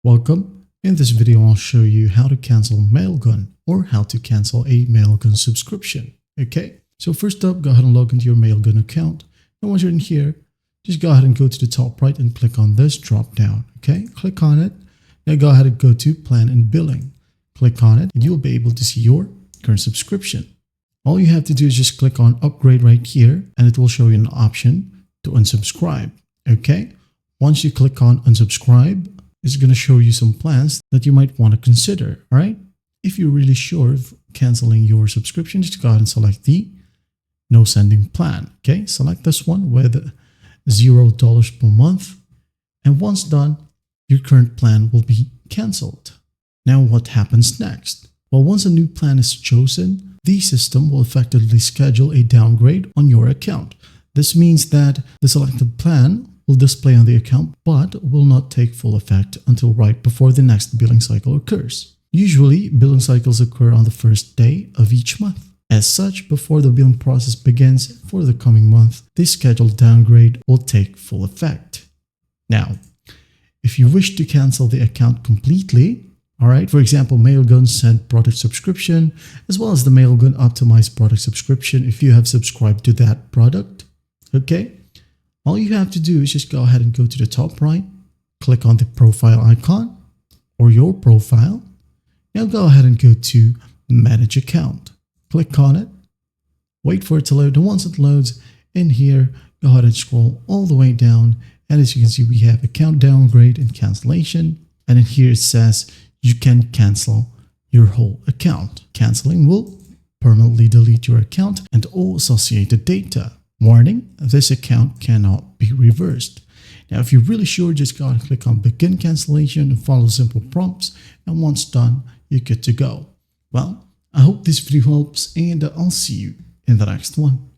Welcome. In this video, I'll show you how to cancel Mailgun or how to cancel a Mailgun subscription. Okay, so first up, go ahead and log into your Mailgun account. And once you're in here, just go ahead and go to the top right and click on this drop down. Okay, click on it. Now go ahead and go to Plan and Billing. Click on it and you'll be able to see your current subscription. All you have to do is just click on Upgrade right here and it will show you an option to unsubscribe. Okay, once you click on Unsubscribe, it's going to show you some plans that you might want to consider. All right, if you're really sure of canceling your subscription, just go ahead and select the No Sending plan. Okay, select this one with $0 per month. And once done, your current plan will be canceled. Now, what happens next? Well, once a new plan is chosen, the system will effectively schedule a downgrade on your account. This means that the selected plan will display on the account but will not take full effect until right before the next billing cycle occurs. Usually, billing cycles occur on the first day of each month. As such, before the billing process begins for the coming month, the scheduled downgrade will take full effect. Now, if you wish to cancel the account completely, alright, for example, Mailgun Send product subscription, as well as the Mailgun Optimized product subscription if you have subscribed to that product, okay? All you have to do is just go ahead and go to the top right, click on the profile icon or your profile. Now go ahead and go to Manage Account. Click on it, wait for it to load, and once it loads, in here, go ahead and scroll all the way down. And as you can see, we have account downgrade and cancellation. And in here it says you can cancel your whole account. Canceling will permanently delete your account and all associated data. Warning, this account cannot be reversed. Now, if you're really sure, just go ahead and click on Begin Cancellation and follow simple prompts. And once done, you're good to go. Well, I hope this video helps and I'll see you in the next one.